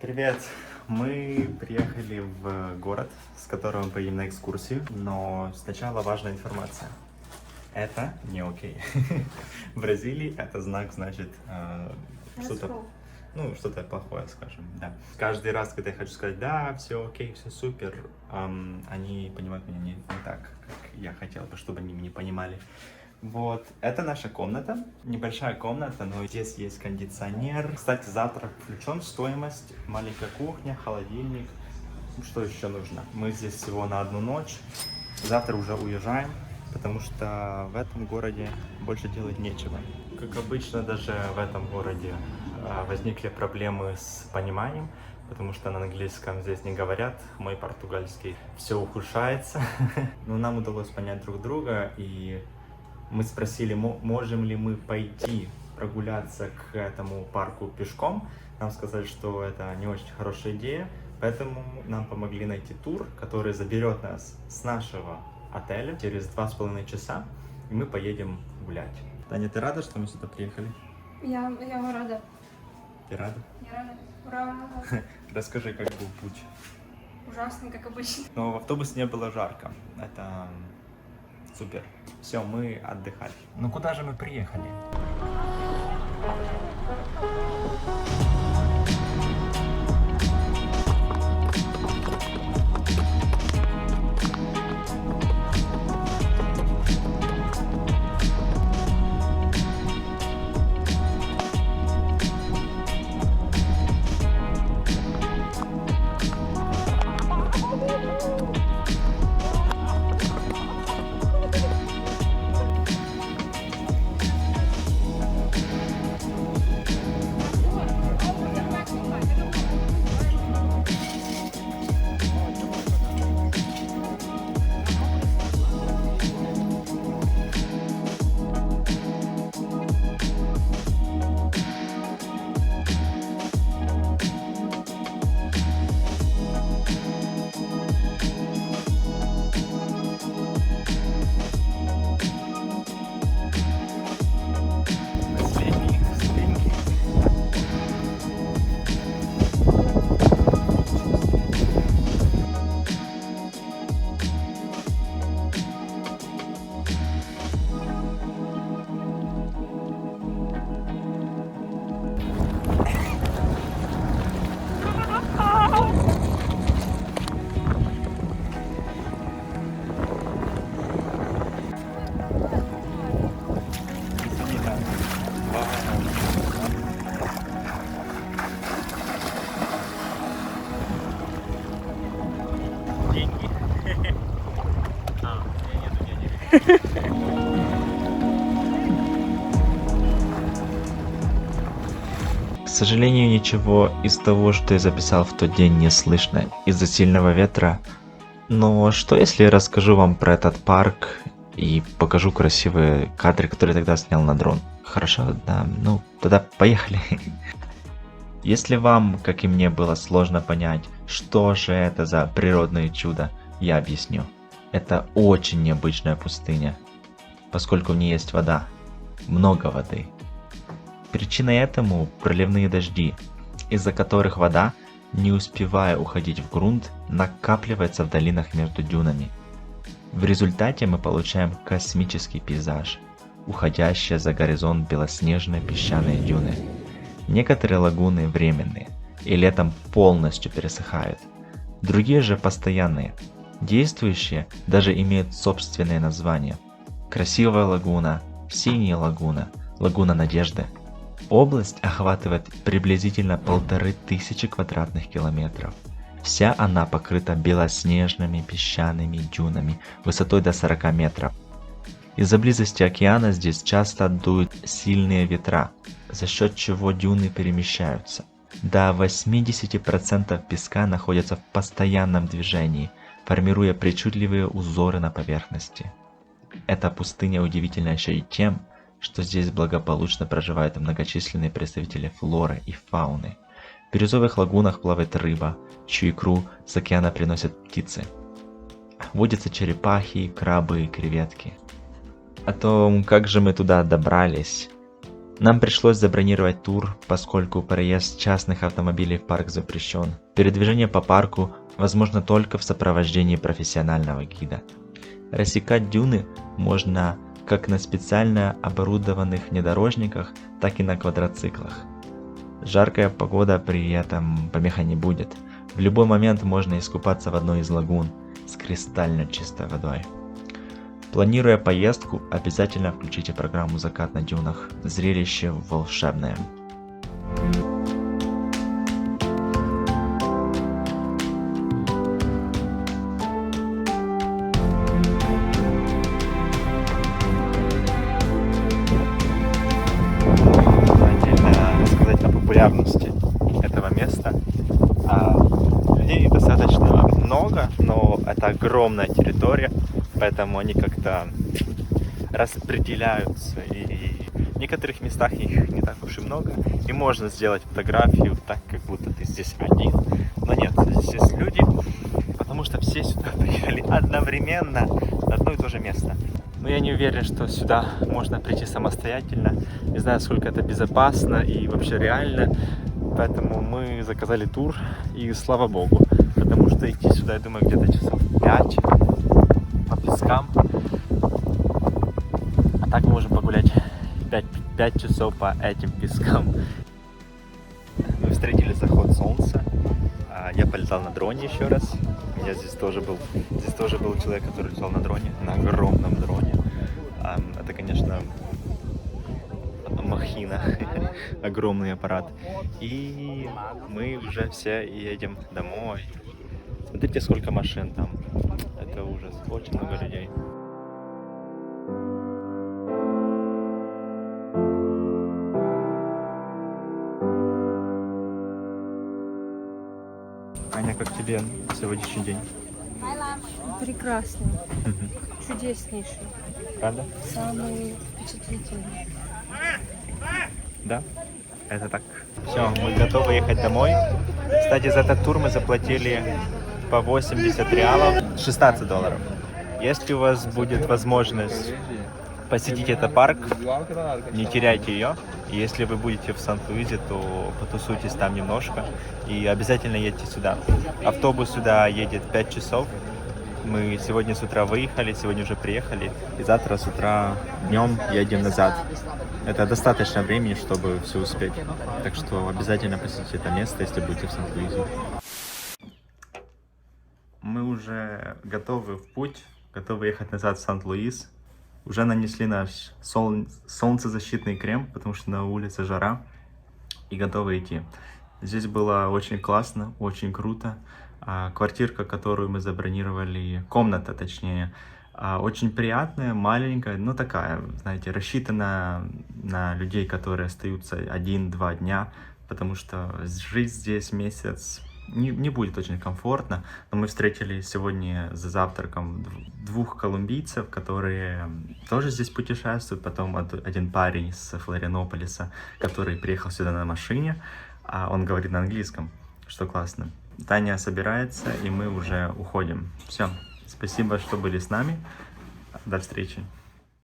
Привет! Мы приехали в город, с которым мы поедем на экскурсию, но сначала важная информация. Это не окей. В Бразилии это знак значит что-то, что-то плохое, скажем, да. Каждый раз, когда я хочу сказать, да, все окей, все супер, они понимают меня не так, как я хотел бы, чтобы они меня понимали. Вот, это наша комната, небольшая комната, но здесь есть кондиционер. Кстати, завтрак включен в стоимость, маленькая кухня, холодильник. Что еще нужно? Мы здесь всего на одну ночь, завтра уже уезжаем, потому что в этом городе больше делать нечего. Как обычно, даже в этом городе возникли проблемы с пониманием, потому что на английском здесь не говорят, мой португальский все ухудшается. Но нам удалось понять друг друга, и мы спросили, можем ли мы пойти прогуляться к этому парку пешком. Нам сказали, что это не очень хорошая идея, поэтому нам помогли найти тур, который заберет нас с нашего отеля через 2,5 часа, и мы поедем гулять. Таня, ты рада, что мы сюда приехали? Я рада. Ты рада? Я рада. Ура! Расскажи, как был путь. Ужасно, как обычно. Но в автобусе не было жарко. Это супер. Все, мы отдыхали. Ну куда же мы приехали? Деньги. У меня нету денег. К сожалению, ничего из того, что я записал в тот день, не слышно из-за сильного ветра. Но что если я расскажу вам про этот парк и покажу красивые кадры, которые тогда снял на дрон? Хорошо, да, ну тогда поехали. Если вам, как и мне, было сложно понять, что же это за природное чудо, я объясню. Это очень необычная пустыня, поскольку в ней есть вода, много воды. Причиной этому проливные дожди, из-за которых вода, не успевая уходить в грунт, накапливается в долинах между дюнами. В результате мы получаем космический пейзаж, уходящие за горизонт белоснежные песчаные дюны. Некоторые лагуны временные и летом полностью пересыхают, другие же постоянные, действующие даже имеют собственное название. Красивая лагуна, синяя лагуна, лагуна надежды. Область охватывает приблизительно 1500 квадратных километров. Вся она покрыта белоснежными песчаными дюнами высотой до 40 метров. Из-за близости океана здесь часто дуют сильные ветра, за счет чего дюны перемещаются. До 80% песка находится в постоянном движении, формируя причудливые узоры на поверхности. Эта пустыня удивительна еще и тем, что здесь благополучно проживают многочисленные представители флоры и фауны. В бирюзовых лагунах плавает рыба, чью икру с океана приносят птицы. Водятся черепахи, крабы и креветки. О том, как же мы туда добрались, Нам пришлось забронировать тур, поскольку проезд частных автомобилей в парк запрещен. Передвижение по парку возможно только в сопровождении профессионального гида. Рассекать дюны можно как на специально оборудованных внедорожниках, так и на квадроциклах. Жаркая погода при этом помеха не будет. В любой момент можно искупаться в одной из лагун с кристально чистой водой. Планируя поездку, обязательно включите программу «Закат на дюнах». Зрелище волшебное. Отдельно рассказать о популярности этого места. Людей достаточно много, но это огромная территория, поэтому они как-то распределяются, и в некоторых местах их не так уж и много, и можно сделать фотографию так, как будто ты здесь один, но нет, здесь люди, потому что все сюда приехали одновременно на одно и то же место. Но я не уверен, что сюда можно прийти самостоятельно, не знаю, сколько это безопасно и вообще реально, поэтому мы заказали тур, и слава богу, потому что идти сюда, я думаю, где-то часов 5 по пескам. А так мы можем погулять 5 часов по этим пескам. Мы встретили заход солнца. Я полетал на дроне еще раз. У меня здесь тоже был человек, который летал на дроне, на огромном дроне. Это, конечно, махина, огромный аппарат. И мы уже все едем домой. Смотрите, сколько машин там. Это ужас. Очень много людей. Аня, как тебе сегодняшний день? Прекрасный, чудеснейший, Правда? самый впечатлительный. Да? Это так. Все, мы готовы ехать домой. Кстати, за этот тур мы заплатили по 80 реалов, $16. Если у вас будет возможность посетить этот парк, не теряйте ее. Если вы будете в Сан-Луисе, то потусуйтесь там немножко и обязательно едьте сюда. Автобус сюда едет 5 часов. Мы сегодня с утра выехали, сегодня уже приехали, и завтра с утра днем едем назад. Это достаточно времени, чтобы все успеть. Так что обязательно посетите это место, если будете в Сан-Луисе. Мы уже готовы в путь, готовы ехать назад в Сан-Луис. Уже нанесли наш солнцезащитный крем, потому что на улице жара, и готовы идти. Здесь было очень классно, очень круто. Квартирка, которую мы забронировали, комната точнее, очень приятная, маленькая, но такая, знаете, рассчитана на людей, которые остаются 1-2 дня, потому что жить здесь месяц не будет очень комфортно. Но мы встретили сегодня за завтраком 2 колумбийцев, которые тоже здесь путешествуют. Потом один парень из Флорианополиса, который приехал сюда на машине, он говорит на английском, что классно. Таня собирается, и мы уже уходим. Все, спасибо, что были с нами. До встречи.